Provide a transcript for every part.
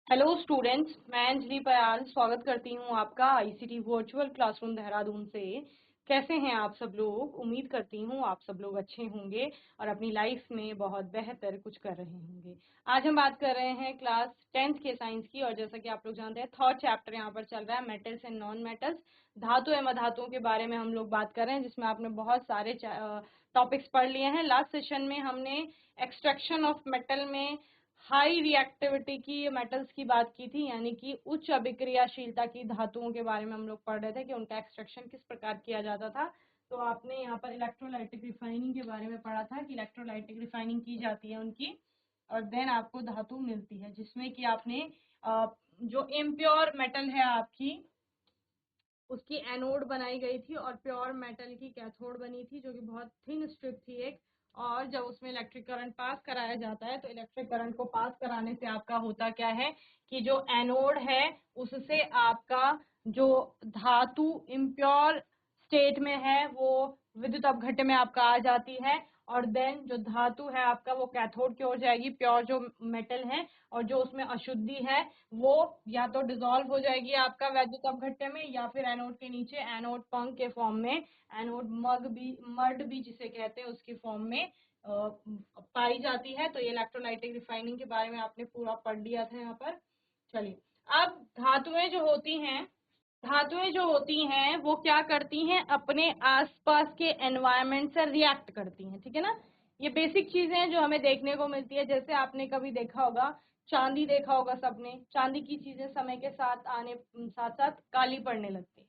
Hello students, मैं अंजलि पयाल स्वागत करती हूँ आपका आईसीटी वर्चुअल क्लासरूम देहरादून से। कैसे हैं आप सब लोग? उम्मीद करती हूँ आप सब लोग अच्छे होंगे और अपनी लाइफ में बहुत बेहतर कुछ कर रहे होंगे। आज हम बात कर रहे हैं क्लास 10th के साइंस की, और जैसा कि आप लोग जानते हैं थर्ड चैप्टर यहाँ पर चल रहा है, मेटल्स एंड नॉन मेटल्स। धातु एवं अधातुओं के बारे में हम लोग बात कर रहे हैं, जिसमें आपने बहुत सारे टॉपिक्स पढ़ लिए हैं। लास्ट सेशन में हमने एक्सट्रैक्शन ऑफ मेटल में हाई रिएक्टिविटी की मेटल्स की बात की थी, यानी कि उच्च अभिक्रियाशीलता की धातुओं के बारे में हम लोग पढ़ रहे थे कि उनका एक्सट्रैक्शन किस प्रकार किया जाता था। तो आपने यहाँ पर इलेक्ट्रोलाइटिक रिफाइनिंग के बारे में पढ़ा था कि इलेक्ट्रोलाइटिक रिफाइनिंग की जाती है उनकी, और देन आपको धातु मिलती है, जिसमें कि आपने जो इम्प्योर मेटल है आपकी, उसकी एनोड बनाई गई थी और प्योर मेटल की कैथोड बनी थी, जो कि बहुत थिन स्ट्रिप थी एक। और जब उसमें इलेक्ट्रिक करंट पास कराया जाता है तो इलेक्ट्रिक करंट को पास कराने से आपका होता क्या है कि जो एनोड है उससे आपका जो धातु इम्प्योर स्टेट में है वो विद्युत अपघट्य में आपका आ जाती है, और देन जो धातु है आपका वो कैथोड की ओर जाएगी, प्योर जो मेटल है, और जो उसमें अशुद्धि है वो या तो डिसॉल्व हो जाएगी आपका वैद्युत अपघट्य में, या फिर एनोड के नीचे एनोड पंख के फॉर्म में, एनोड मर्ड भी जिसे कहते हैं उसकी फॉर्म में पाई जाती है। तो ये इलेक्ट्रोलाइटिक रिफाइनिंग के बारे में आपने पूरा पढ़ लिया था यहाँ पर। चलिए, अब धातुएं जो होती हैं वो क्या करती हैं, अपने आसपास के एनवायरनमेंट से रिएक्ट करती हैं, ठीक है ना। ये बेसिक चीजें हैं जो हमें देखने को मिलती है। जैसे आपने कभी देखा होगा, चांदी देखा होगा सबने, चांदी की चीजें समय के साथ आने साथ साथ काली पड़ने लगती है।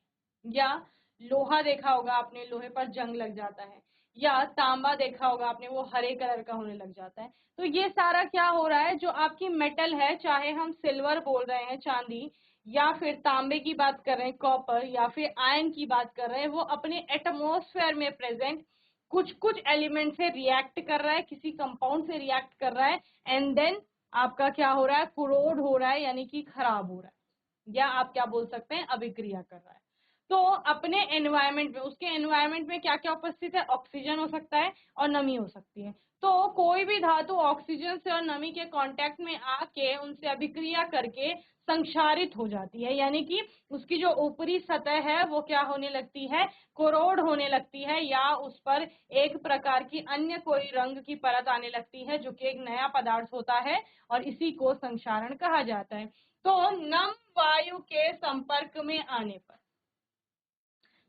या लोहा देखा होगा आपने, लोहे पर जंग लग जाता है। या तांबा देखा होगा आपने, वो हरे कलर का होने लग जाता है। तो ये सारा क्या हो रहा है, जो आपकी मेटल है, चाहे हम सिल्वर बोल रहे हैं चांदी, या फिर तांबे की बात कर रहे हैं कॉपर, या फिर आयन की बात कर रहे हैं, वो अपने एटमॉस्फेयर में प्रेजेंट कुछ कुछ एलिमेंट से रिएक्ट कर रहा है, किसी कंपाउंड से रिएक्ट कर रहा है, एंड देन आपका क्या हो रहा है, कोरोड हो रहा है, यानी कि खराब हो रहा है, या आप क्या बोल सकते हैं, अभिक्रिया कर रहा है। तो अपने एनवायरनमेंट में, उसके एनवायरनमेंट में क्या क्या उपस्थित है, ऑक्सीजन हो सकता है और नमी हो सकती है। तो कोई भी धातु ऑक्सीजन से और नमी के कांटेक्ट में आके उनसे अभिक्रिया करके संक्षारित हो जाती है, यानी कि उसकी जो ऊपरी सतह है वो क्या होने लगती है, कोरोड होने लगती है, या उस पर एक प्रकार की अन्य कोई रंग की परत आने लगती है, जो कि एक नया पदार्थ होता है, और इसी को संक्षारण कहा जाता है। तो नम वायु के संपर्क में आने पर,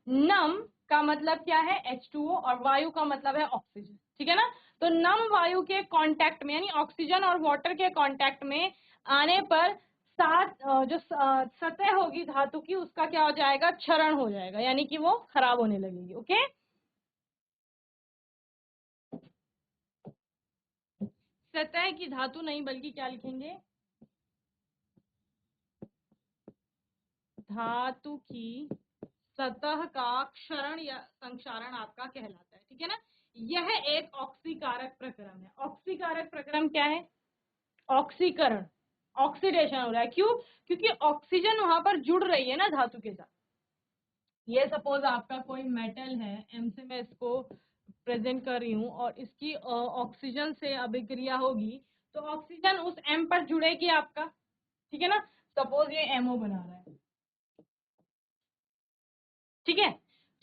नम का मतलब क्या है, H2O, और वायु का मतलब है ऑक्सीजन, ठीक है ना। तो नम वायु के कांटेक्ट में, यानी ऑक्सीजन और वाटर के कांटेक्ट में आने पर जो सतह होगी धातु की, उसका क्या हो जाएगा, क्षरण हो जाएगा, यानी कि वो खराब होने लगेगी। ओके, सतह की धातु नहीं, बल्कि क्या लिखेंगे, धातु की सतह का क्षरण या संक्षारण आपका कहलाता है, ठीक है ना। यह एक ऑक्सीकारक प्रक्रम है। ऑक्सीकारक प्रक्रम क्या है, ऑक्सीकरण, ऑक्सीडेशन हो रहा है। क्यों? क्योंकि ऑक्सीजन वहां पर जुड़ रही है ना धातु के साथ। ये सपोज आपका कोई मेटल है, एम से मैं इसको प्रेजेंट कर रही हूँ, और इसकी ऑक्सीजन से अभिक्रिया होगी, तो ऑक्सीजन उस एम पर जुड़ेगी आपका, ठीक है ना। सपोज ये एमओ बना रहा है, ठीक है।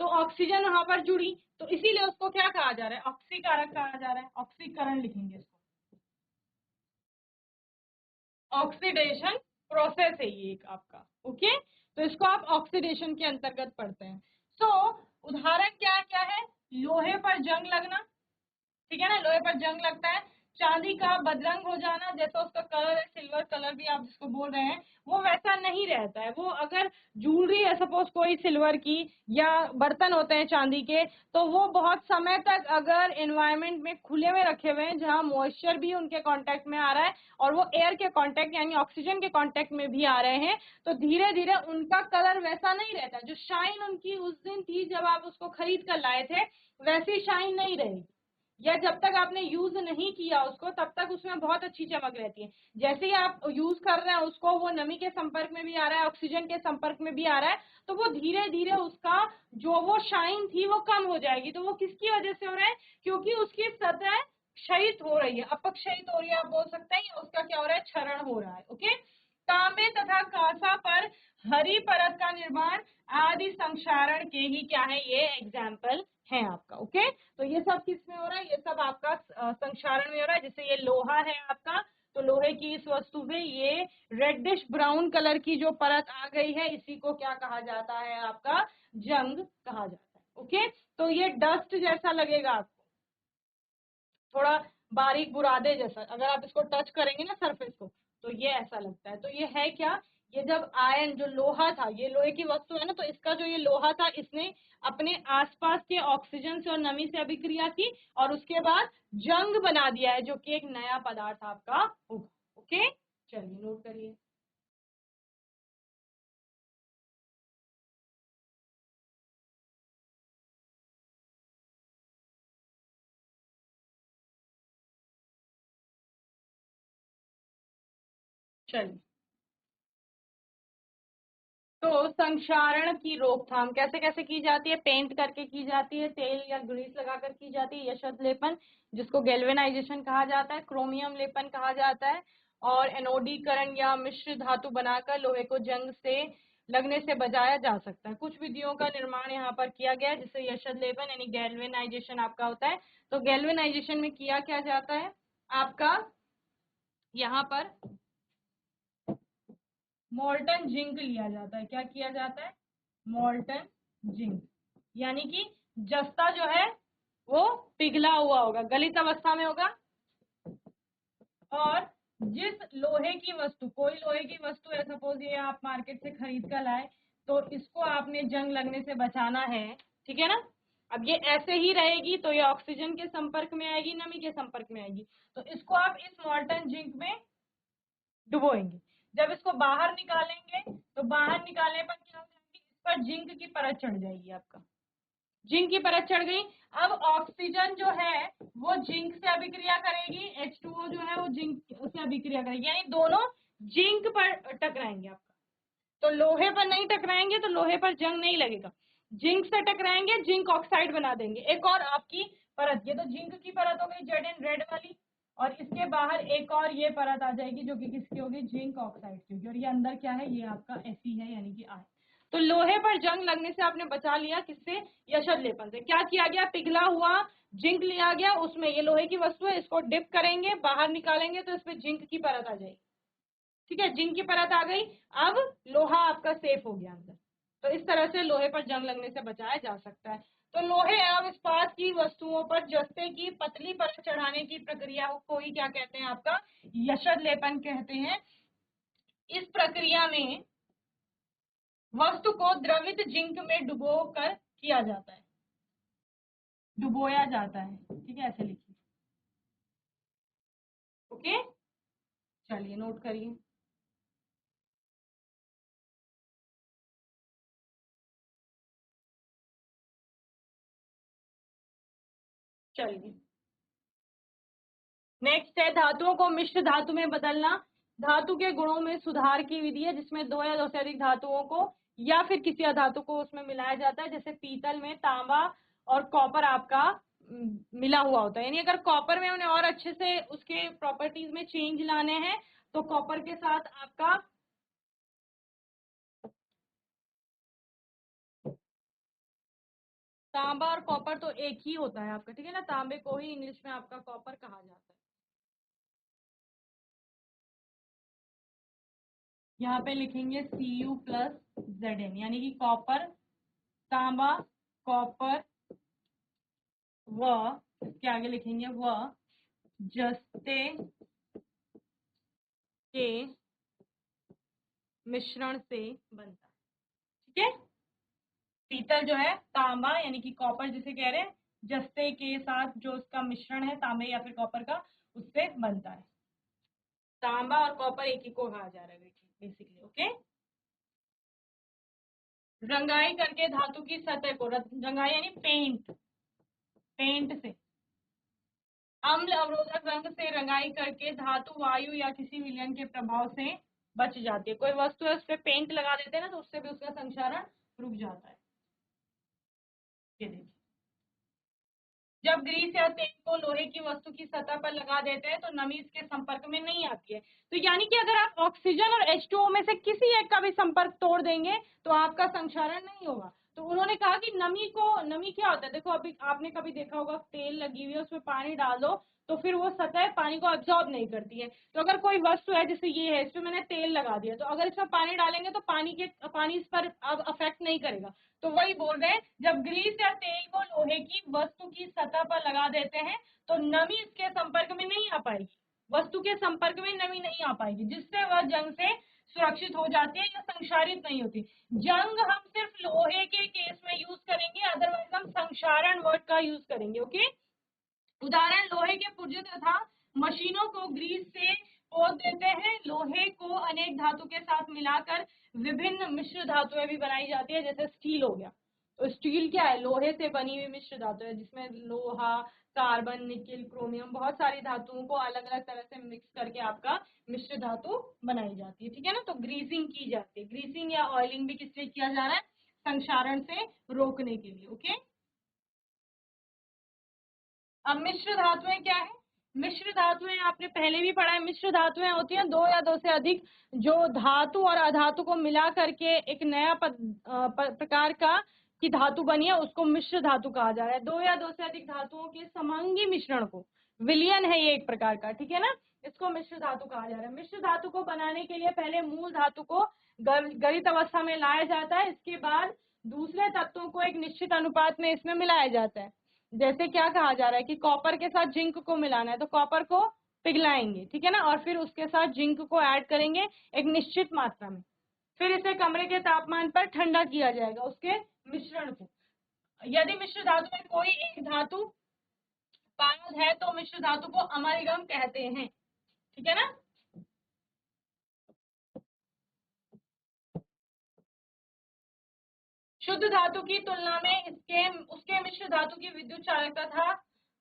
तो ऑक्सीजन वहां पर जुड़ी, तो इसीलिए उसको क्या कहा जा रहा है, ऑक्सीकारक कहा जा रहा है। ऑक्सीकरण लिखेंगे इसको, ऑक्सीडेशन प्रोसेस है ये एक आपका। ओके, तो इसको आप ऑक्सीडेशन के अंतर्गत पढ़ते हैं। सो उदाहरण क्या क्या है, लोहे पर जंग लगना, ठीक है ना, लोहे पर जंग लगता है। चांदी का बदरंग हो जाना, जैसा उसका कलर है, सिल्वर कलर भी आप जिसको बोल रहे हैं, वो वैसा नहीं रहता है। वो अगर ज्वेलरी है सपोज कोई सिल्वर की, या बर्तन होते हैं चांदी के, तो वो बहुत समय तक अगर एनवायरनमेंट में खुले में रखे हुए हैं, जहां मॉइस्चर भी उनके कांटेक्ट में आ रहा है और वो एयर के कांटेक्ट यानी ऑक्सीजन के कांटेक्ट में भी आ रहे हैं, तो धीरे धीरे उनका कलर वैसा नहीं रहता। जो शाइन उनकी उस दिन थी जब आप उसको खरीद कर लाए थे, वैसी शाइन नहीं रहेगी, या जब तक आपने यूज नहीं किया उसको तब तक उसमें बहुत अच्छी चमक रहती है। जैसे ही आप यूज कर रहे हैं उसको, वो नमी के संपर्क में भी आ रहा है, ऑक्सीजन के संपर्क में भी आ रहा है, तो वो धीरे धीरे उसका जो वो शाइन थी वो कम हो जाएगी। तो वो किसकी वजह से हो रहा है, क्योंकि उसकी सतह क्षयित हो रही है, अपक्षयित हो रही है आप बोल सकते हैं, या उसका क्या हो रहा है, क्षरण हो रहा है। ओके, तांबे तथा कांसा पर हरी परत का निर्माण आदि संक्षारण के ही क्या है, ये एग्जाम्पल है आपका। ओके, तो ये सब किस में हो रहा है, ये सब आपका संक्षारण में हो रहा है। जैसे ये लोहा है आपका, तो लोहे की इस वस्तु में ये रेडिश ब्राउन कलर की जो परत आ गई है, इसी को क्या कहा जाता है, आपका जंग कहा जाता है। ओके, तो ये डस्ट जैसा लगेगा आपको, थोड़ा बारीक बुरादे जैसा, अगर आप इसको टच करेंगे ना सरफेस को, तो ये ऐसा लगता है। तो ये है क्या, ये जब आयन जो लोहा था, ये लोहे की वस्तु है ना, तो इसका जो ये लोहा था, इसने अपने आसपास के ऑक्सीजन से और नमी से अभिक्रिया की और उसके बाद जंग बना दिया है, जो कि एक नया पदार्थ आपका होगा। ओके, चलिए नोट करिए। चलिए, तो संक्षारण की रोकथाम कैसे कैसे की जाती है, पेंट करके की जाती है, तेल या ग्रीस लगाकर की जाती है, यशद लेपन जिसको गैल्वेनाइजेशन कहा जाता है, क्रोमियम लेपन कहा जाता है, और एनोडीकरण या मिश्र धातु बनाकर लोहे को जंग से लगने से बचाया जा सकता है। कुछ विधियों का निर्माण यहाँ पर किया गया है, जिससे यशद लेपन यानी गैल्वेनाइजेशन आपका होता है। तो गैल्वेनाइजेशन में किया क्या जाता है आपका, यहाँ पर मोल्टन जिंक लिया जाता है। क्या किया जाता है, मोल्टन जिंक, यानी कि जस्ता जो है वो पिघला हुआ होगा, गलित अवस्था में होगा। और जिस लोहे की वस्तु, कोई लोहे की वस्तु है, सपोज ये आप मार्केट से खरीद कर लाए, तो इसको आपने जंग लगने से बचाना है, ठीक है ना। अब ये ऐसे ही रहेगी तो ये ऑक्सीजन के संपर्क में आएगी, नमी के संपर्क में आएगी, तो इसको आप इस मोल्टन जिंक में डुबोएंगे। जब इसको बाहर निकालेंगे, तो बाहर निकालने पर क्या हो जाएगी, इस पर जिंक की परत चढ़ जाएगी आपका, जिंक की परत चढ़ गई। अब ऑक्सीजन जो है वो जिंक से अभिक्रिया करेगी, H2O जो है वो जिंक से अभिक्रिया करेगी, यानी दोनों जिंक पर टकराएंगे आपका। तो लोहे पर नहीं टकराएंगे तो लोहे पर जंग नहीं लगेगा, जिंक से टकराएंगे, जिंक ऑक्साइड बना देंगे। एक और आपकी परत, ये तो जिंक की परत हो गई जेड एंड रेड वाली, और इसके बाहर एक और ये परत आ जाएगी जो कि किसकी होगी, जिंक ऑक्साइड की होगी, और ये अंदर क्या है, ये आपका Fe है, यानी कि आय। तो लोहे पर जंग लगने से आपने बचा लिया, किससे, यशद लेपन से। क्या किया गया, पिघला हुआ जिंक लिया गया, उसमें ये लोहे की वस्तु है, इसको डिप करेंगे, बाहर निकालेंगे तो इसमें जिंक की परत आ जाएगी, ठीक है, जिंक की परत आ गई। अब लोहा आपका सेफ हो गया अंदर। तो इस तरह से लोहे पर जंग लगने से बचाया जा सकता है। तो लोहे एवं इस्पात की वस्तुओं पर जस्ते की पतली परत चढ़ाने की प्रक्रिया को ही क्या कहते हैं, आपका यशद लेपन कहते हैं। इस प्रक्रिया में वस्तु को द्रवित जिंक में डुबो कर किया जाता है, डुबोया जाता है, ठीक है, ऐसे लिखिए। ओके, चलिए नोट करिए। चलिए, नेक्स्ट है धातुओं को मिश्र धातु में बदलना। धातु के गुणों में सुधार की विधि है, जिसमें दो या दो से अधिक धातुओं को या फिर किसी अधातु को उसमें मिलाया जाता है। जैसे पीतल में तांबा और कॉपर आपका मिला हुआ होता है, यानी अगर कॉपर में उन्हें और अच्छे से उसके प्रॉपर्टीज में चेंज लाने हैं तो कॉपर के साथ आपका तांबा और कॉपर तो एक ही होता है आपका, ठीक है ना, तांबे को ही इंग्लिश में आपका कॉपर कहा जाता है। यहाँ पे लिखेंगे Cu+Zn, यानी कि कॉपर, तांबा, कॉपर व, इसके आगे लिखेंगे व जस्ते के मिश्रण से बनता है, ठीक है। पीतल जो है तांबा यानी कि कॉपर जिसे कह रहे हैं, जस्ते के साथ जो उसका मिश्रण है तांबे या फिर कॉपर का, उससे बनता है। तांबा और कॉपर एक ही को कहा जा रहा है बेसिकली। ओके, रंगाई करके धातु की सतह को, रंगाई यानी पेंट, पेंट से, अम्ल अवरोधक रंग से रंगाई करके धातु वायु या किसी विलयन के प्रभाव से बच जाती है। कोई वस्तु है उस पर पेंट लगा देते हैं ना, तो उससे भी उसका संक्षारण रुक जाता है। ये देखिए, जब ग्रीस या तेल को लोहे की वस्तु की सतह पर लगा देते हैं तो नमी इसके संपर्क में नहीं आती है। तो यानी कि अगर आप ऑक्सीजन और H2O में से किसी एक का भी संपर्क तोड़ देंगे तो आपका संक्षारण नहीं होगा। तो उन्होंने कहा कि नमी क्या होता है, देखो अभी आपने कभी देखा होगा तेल लगी हुई है उसमें पानी डाल दो तो फिर वो सतह पानी को एब्जॉर्ब नहीं करती है। तो अगर कोई वस्तु है जैसे ये है, इसमें मैंने तेल लगा दिया, तो अगर इसमें पानी डालेंगे तो पानी इस पर अब अफेक्ट नहीं करेगा। तो वही बोल रहे हैं, जब ग्रीस या तेल को लोहे की वस्तु की सतह पर लगा देते हैं तो नमी इसके संपर्क में नहीं आ पाएगी, वस्तु के संपर्क में नमी नहीं आ पाएगी, जिससे वह जंग से सुरक्षित हो जाती है या संक्षारित नहीं होती। जंग हम सिर्फ लोहे के केस में यूज करेंगे, अदरवाइज हम संक्षारण वर्ड का यूज करेंगे। ओके, उदाहरण लोहे के पुर्जे तथा मशीनों को ग्रीस से पोत देते हैं। लोहे को अनेक धातु के साथ मिलाकर विभिन्न मिश्र धातुएं भी बनाई जाती है, जैसे स्टील हो गया। तो स्टील क्या है, लोहे से बनी हुई मिश्र धातु है, जिसमें लोहा, कार्बन, निकेल, क्रोमियम, बहुत सारी धातुओं को अलग अलग तरह से मिक्स करके आपका मिश्र धातु बनाई जाती है। ठीक है ना, तो ग्रीसिंग की जाती है। ग्रीसिंग या ऑयलिंग भी किससे किया जा रहा है, संक्षारण से रोकने के लिए। ओके, अब मिश्र धातुएं क्या है, मिश्र धातुएं आपने पहले भी पढ़ा है। मिश्र धातुएं होती हैं दो या दो से अधिक जो धातु और अधातु को मिला करके एक नया प्रकार का की धातु बनी है, उसको मिश्र धातु कहा जा रहा है। दो या दो से अधिक धातुओं के समांगी मिश्रण को, विलयन है ये एक प्रकार का, ठीक है ना, इसको मिश्र धातु कहा जा रहा है। मिश्र धातु को बनाने के लिए पहले मूल धातु को गलित अवस्था में लाया जाता है, इसके बाद दूसरे तत्वों को एक निश्चित अनुपात में इसमें मिलाया जाता है। जैसे क्या कहा जा रहा है कि कॉपर के साथ जिंक को मिलाना है, तो कॉपर को पिघलाएंगे, ठीक है ना, और फिर उसके साथ जिंक को ऐड करेंगे एक निश्चित मात्रा में। फिर इसे कमरे के तापमान पर ठंडा किया जाएगा उसके मिश्रण को। यदि मिश्र धातु में कोई एक धातु पारद है तो मिश्र धातु को अमलगम कहते हैं। ठीक है ना, शुद्ध धातु की तुलना में उसके मिश्र धातु की विद्युत चालकता तथा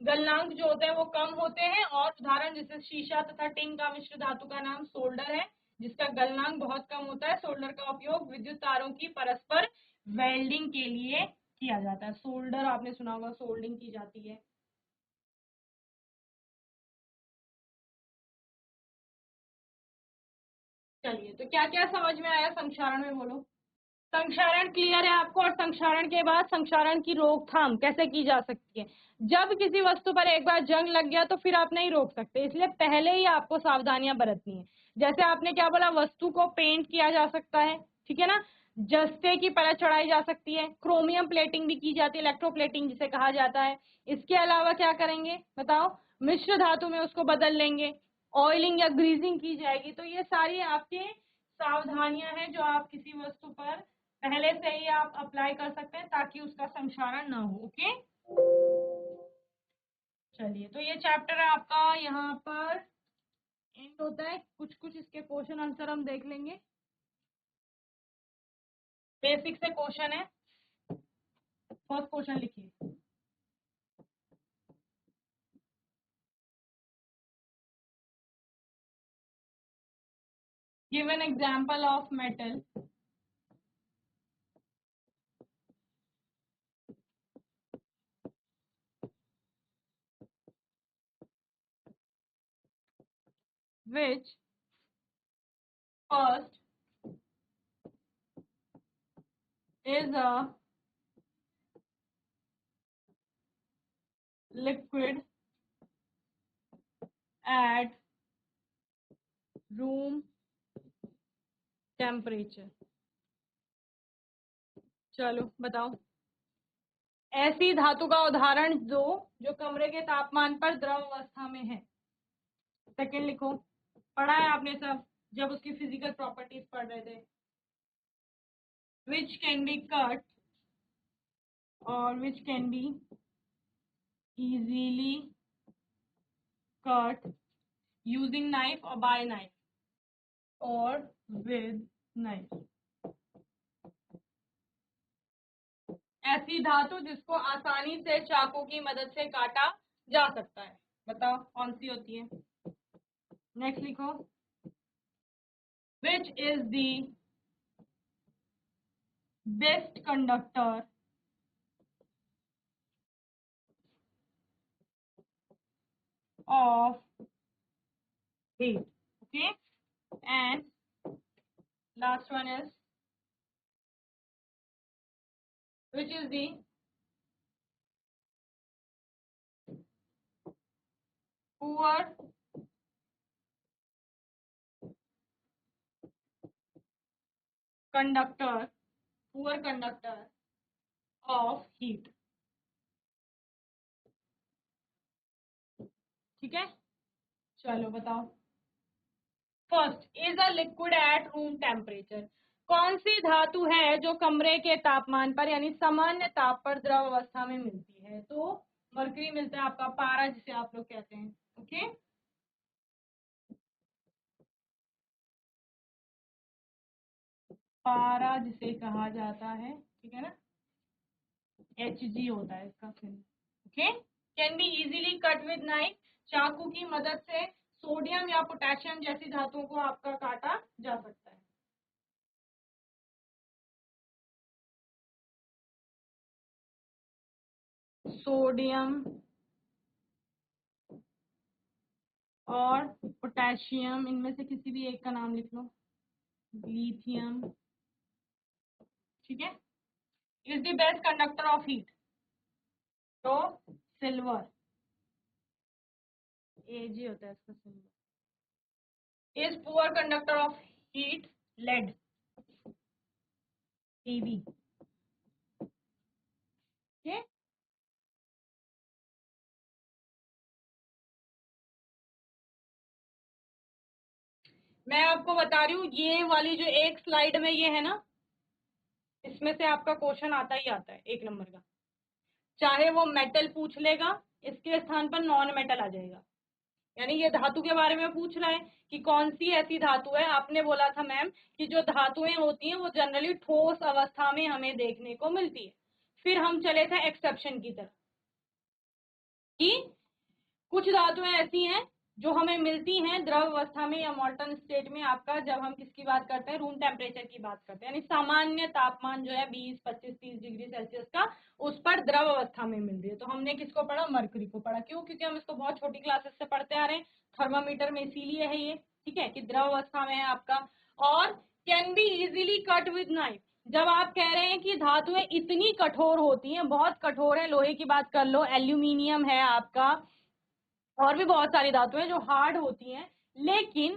गलनांक जो होते हैं वो कम होते हैं। और उदाहरण जैसे शीशा तथा टिन का मिश्र धातु का नाम सोल्डर है, जिसका गलनांक बहुत कम होता है। सोल्डर का उपयोग विद्युत तारों की परस्पर वेल्डिंग के लिए किया जाता है। सोल्डर आपने सुना होगा, सोल्डिंग की जाती है। चलिए, तो क्या क्या समझ में आया संक्षारण में, बोलो। संक्षारण क्लियर है आपको, और संक्षारण के बाद संक्षारण की रोकथाम कैसे की जा सकती है। जब किसी वस्तु पर एक बार जंग लग गया तो फिर आप नहीं रोक सकते, इसलिए पहले ही आपको सावधानियां बरतनी है। जैसे आपने क्या बोला, वस्तु को पेंट किया जा सकता है, ठीक है ना, जस्ते की परत चढ़ाई जा सकती है, क्रोमियम प्लेटिंग भी की जाती है, इलेक्ट्रोप्लेटिंग जिसे कहा जाता है। इसके अलावा क्या करेंगे बताओ, मिश्र धातु में उसको बदल लेंगे, ऑयलिंग या ग्रीजिंग की जाएगी। तो ये सारी आपके सावधानियां हैं जो आप किसी वस्तु पर पहले से ही आप अप्लाई कर सकते हैं ताकि उसका संक्षारण ना हो। ओके, चलिए, तो ये चैप्टर आपका यहाँ पर एंड होता है। कुछ कुछ इसके क्वेश्चन आंसर हम देख लेंगे। बेसिक से क्वेश्चन है, फर्स्ट क्वेश्चन लिखिए। Give an example of metal which first is a liquid at room temperature। चलो बताओ, ऐसी धातु का उदाहरण दो जो कमरे के तापमान पर द्रव अवस्था में है। सेकंड लिखो, पढ़ा है आपने सब जब उसकी फिजिकल प्रॉपर्टीज पढ़ रहे थे। which can be cut or which can be easily cut using knife or by knife or with knife। ऐसी धातु जिसको आसानी से चाकू की मदद से काटा जा सकता है, बताओ कौन सी होती है। नेक्स्ट लिखो, which is the best conductor of heat. Okay, and last one is, which is the poor conductor, poor conductor of heat. ठीक है, चलो बताओ। First is a liquid at room temperature. कौन सी धातु है जो कमरे के तापमान पर यानी सामान्य ताप पर द्रव अवस्था में मिलती है? तो मरकरी मिलता है आपका, पारा जिसे आप लोग कहते हैं। ओके, पारा जिसे कहा जाता है, ठीक है ना, Hg होता है इसका फिर। Okay, can be easily cut with knife. चाकू की मदद से सोडियम या पोटेशियम जैसी धातुओं को आपका काटा जा सकता है। सोडियम और पोटेशियम, इनमें से किसी भी एक का नाम लिख लो। लिथियम, ठीक है। Is the best conductor of heat. तो सिल्वर, Ag होता है इसका silver. Is poor conductor of heat, lead, Ag। Okay, मैं आपको बता रही हूँ, ये वाली जो एक स्लाइड में ये है ना, इसमें से आपका क्वेश्चन आता ही आता है 1 नंबर का। चाहे वो मेटल पूछ लेगा, इसके स्थान पर नॉन मेटल आ जाएगा। यानी ये धातु के बारे में पूछ रहा है कि कौन सी ऐसी धातु है। आपने बोला था मैम कि जो धातुएं होती हैं वो जनरली ठोस अवस्था में हमें देखने को मिलती है। फिर हम चले थे एक्सेप्शन की तरफ कि कुछ धातुएं ऐसी हैं जो हमें मिलती हैं द्रव अवस्था में या मॉल्टन स्टेट में। आपका जब हम किसकी बात करते हैं, रूम टेम्परेचर की बात करते हैं, यानी सामान्य तापमान जो है 20, 25, 30 डिग्री सेल्सियस का, उस पर द्रव अवस्था में मिल रही है। तो हमने किसको पढ़ा, मरकरी को पढ़ा। क्यों? क्योंकि हम इसको बहुत छोटी क्लासेस से पढ़ते आ रहे हैं, थर्मामीटर में इसीलिए है ये, ठीक है, कि द्रव अवस्था में है आपका। और can be easily cut with knife. जब आप कह रहे हैं कि धातुएं इतनी कठोर होती हैं, बहुत कठोर है, लोहे की बात कर लो, एल्यूमिनियम है आपका, और भी बहुत सारी धातुएं जो हार्ड होती हैं, लेकिन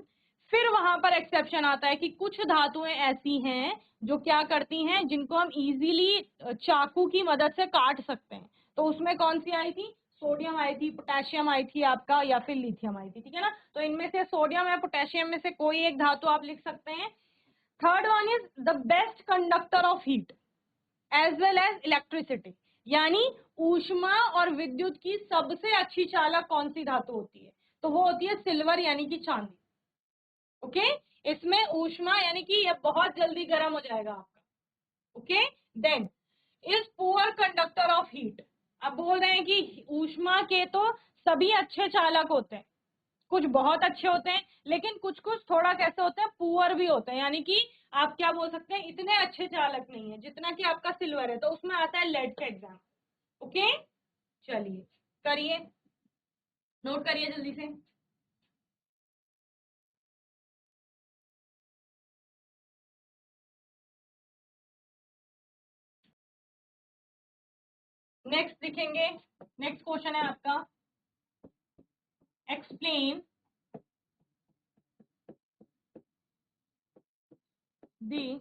फिर वहां पर एक्सेप्शन आता है कि कुछ धातुएं ऐसी हैं जो क्या करती हैं, जिनको हम इजीली चाकू की मदद से काट सकते हैं। तो उसमें कौन सी आई थी, सोडियम आई थी, पोटेशियम आई थी आपका, या फिर लिथियम आई थी, ठीक है ना। तो इनमें से सोडियम या पोटेशियम में से कोई एक धातु आप लिख सकते हैं। Third one is the best conductor of heat as well as electricity. यानी ऊष्मा और विद्युत की सबसे अच्छी चालक कौन सी धातु होती है? तो वो होती है सिल्वर यानी कि चांदी। ओके, इसमें ऊष्मा यानी कि ये बहुत जल्दी गर्म हो जाएगा आपका। Okay, then is poor conductor of heat. अब बोल रहे हैं कि ऊष्मा के तो सभी अच्छे चालक होते हैं, कुछ बहुत अच्छे होते हैं, लेकिन कुछ कुछ थोड़ा कैसे होते हैं, पुअर भी होते हैं। यानी कि आप क्या बोल सकते हैं, इतने अच्छे चालक नहीं है जितना कि आपका सिल्वर है। तो उसमें आता है लेड का एग्जाम। ओके, चलिए करिए, नोट करिए जल्दी से। नेक्स्ट लिखेंगे, नेक्स्ट क्वेश्चन है आपका, explain the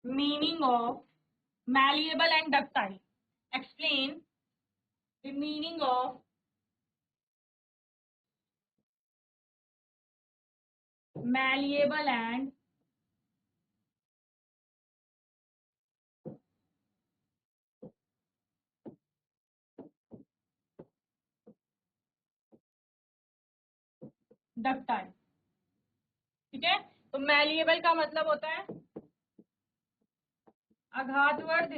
meaning of malleable and ductile. Explain the meaning of malleable and ductile। ठीक है, तो malleable का मतलब होता है आघातवर्ध,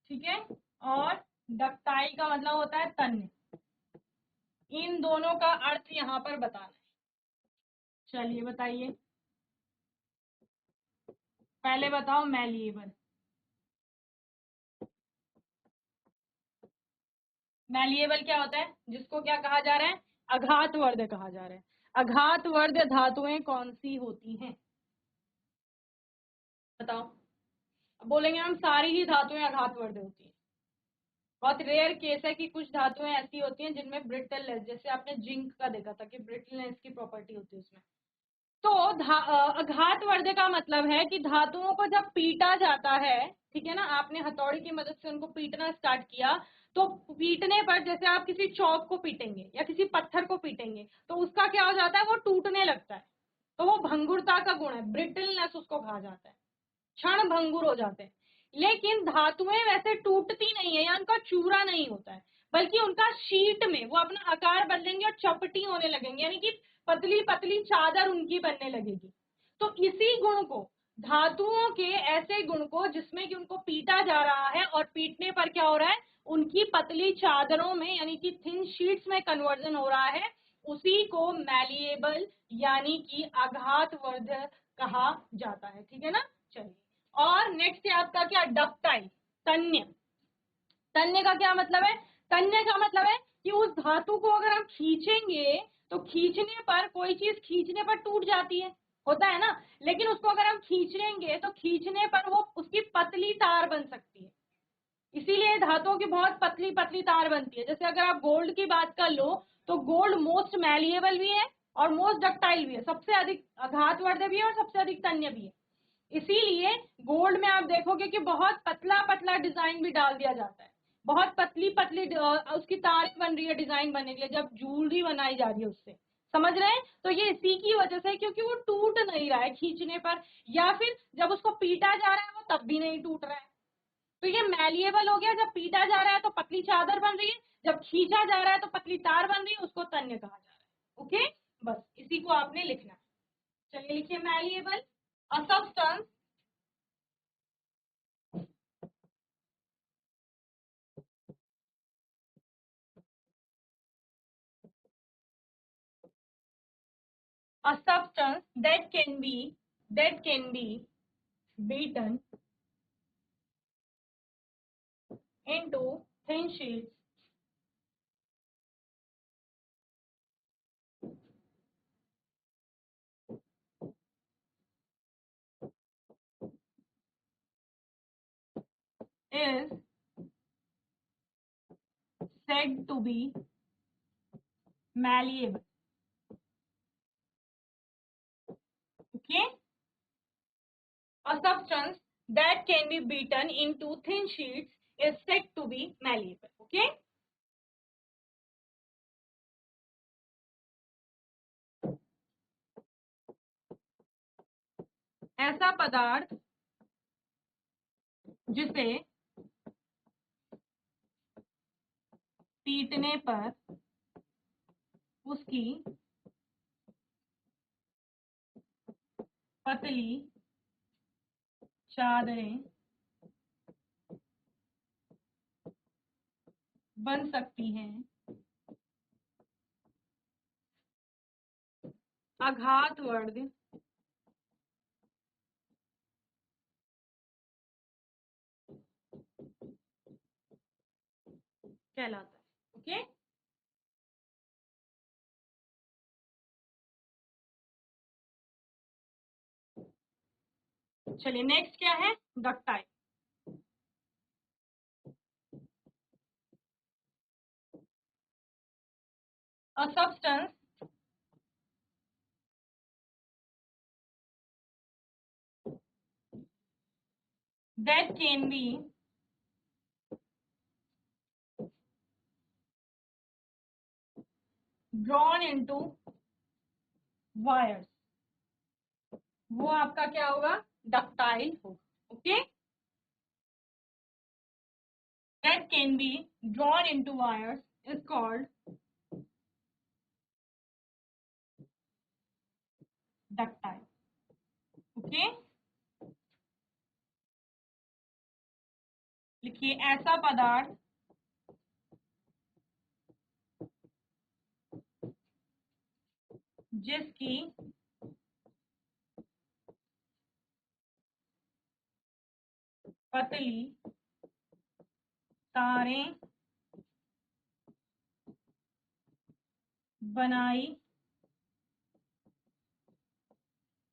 ठीक है, और डक्टाइल का मतलब होता है तन्य। इन दोनों का अर्थ यहाँ पर बताना है। चलिए बताइए, पहले बताओ मैलिएबल। मैलिएबल क्या होता है, जिसको क्या कहा जा रहा है, अघातवर्ध कहा जा रहा है। अघातवर्ध धातुएं कौन सी होती हैं, बताओ। अब बोलेंगे हम सारी ही धातुएं अघातवर्ध होती हैं, बहुत रेयर केस है कि कुछ धातुएं ऐसी होती हैं जिनमें ब्रिटलनेस, जैसे आपने जिंक का देखा था कि ब्रिटलनेस की प्रॉपर्टी होती है उसमें। तो अघातवर्ध का मतलब है कि धातुओं को जब पीटा जाता है, ठीक है ना, आपने हथौड़ी की मदद से उनको पीटना स्टार्ट किया, तो पीटने पर जैसे आप किसी चौक को पीटेंगे या किसी पत्थर को पीटेंगे तो उसका क्या हो जाता है, वो टूटने लगता है। तो वो भंगुरता का गुण है, ब्रिटलनेस उसको कहा जाता है, क्षण भंगुर हो जाते हैं। लेकिन धातुएं वैसे टूटती नहीं है या उनका चूरा नहीं होता है, बल्कि उनका शीट में वो अपना आकार बदलेंगे और चपटी होने लगेंगे, यानी कि पतली पतली चादर उनकी बनने लगेगी। तो इसी गुण को, धातुओं के ऐसे गुण को जिसमें कि उनको पीटा जा रहा है और पीटने पर क्या हो रहा है, उनकी पतली चादरों में यानी कि थिन शीट्स में कन्वर्जन हो रहा है, उसी को मैलिएबल यानी कि आघातवर्धक कहा जाता है, ठीक है ना। चलिए, और नेक्स्ट है आपका क्या, डक्टाइल, तन्य। तन्य का क्या मतलब है, तन्य का मतलब है कि उस धातु को अगर हम खींचेंगे तो खींचने पर, कोई चीज खींचने पर टूट जाती है, होता है ना, लेकिन उसको अगर हम खींचेंगे तो खींचने पर वो उसकी पतली तार बन सकती है। इसीलिए धातुओं की बहुत पतली पतली तार बनती है। जैसे अगर आप गोल्ड की बात कर लो तो गोल्ड मोस्ट मैलिएबल भी है और मोस्ट डक्टाइल भी है, सबसे अधिक आघातवर्धक भी है और सबसे अधिक तन्य भी है। इसीलिए गोल्ड में आप देखोगे कि बहुत पतला पतला डिजाइन भी डाल दिया जाता है, बहुत पतली पतली उसकी तार बन रही है डिजाइन बनने के लिए, जब ज्वेलरी बनाई जा रही है उससे, समझ रहे हैं। तो ये इसी की वजह से, क्योंकि वो टूट नहीं रहा है खींचने पर, या फिर जब उसको पीटा जा रहा है वो तब भी नहीं टूट रहा है। तो ये मैलिएबल हो गया, जब पीटा जा रहा है तो पतली चादर बन रही है, जब खींचा जा रहा है तो पतली तार बन रही है, उसको तन्य कहा जा रहा है। ओके, बस इसी को आपने लिखना है। चलिए लिखिए, malleable, a substance a substance that can be beaten into thin sheets is said to be malleable. Okay, a substance that can be beaten into thin sheets is said to be malleable. Okay, ऐसा पदार्थ जिसे पीटने पर उसकी पतली चादरें बन सकती हैं, आघातवर्ध कहलाता है। ओके, चलिए नेक्स्ट क्या है, ductile. A substance that can be drawn into wires, वो आपका क्या होगा, डक्टाइल होगा। Okay, that can be drawn into wires is called ductile. Okay, लिखिए, ऐसा पदार्थ जिसकी पतली तारें बनाई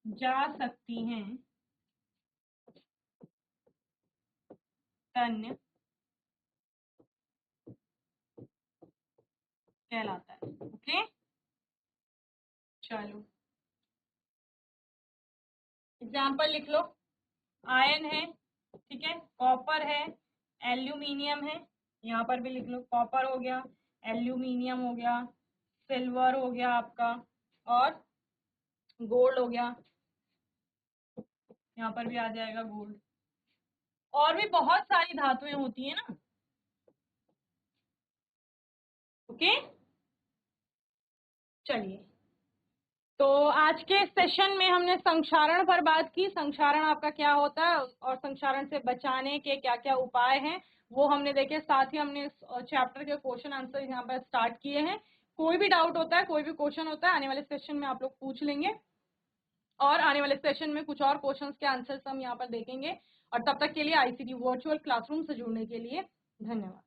जा सकती हैं, तन्य कहलाता है। ओके, चलो एग्जाम्पल लिख लो। आयरन है, ठीक है, कॉपर है, एल्यूमिनियम है, यहाँ पर भी लिख लो, कॉपर हो गया, एल्यूमिनियम हो गया, सिल्वर हो गया आपका, और गोल्ड हो गया, यहाँ पर भी आ जाएगा गोल्ड। और भी बहुत सारी धातुएं होती है ना। ओके, चलिए, तो आज के सेशन में हमने संक्षारण पर बात की। संक्षारण आपका क्या होता है और संक्षारण से बचाने के क्या क्या उपाय हैं वो हमने देखे। साथ ही हमने चैप्टर के क्वेश्चन आंसर यहाँ पर स्टार्ट किए हैं। कोई भी डाउट होता है, कोई भी क्वेश्चन होता है, आने वाले सेशन में आप लोग पूछ लेंगे, और आने वाले सेशन में कुछ और क्वेश्चंस के आंसर्स हम यहाँ पर देखेंगे। और तब तक के लिए आईसीटी वर्चुअल क्लासरूम से जुड़ने के लिए धन्यवाद।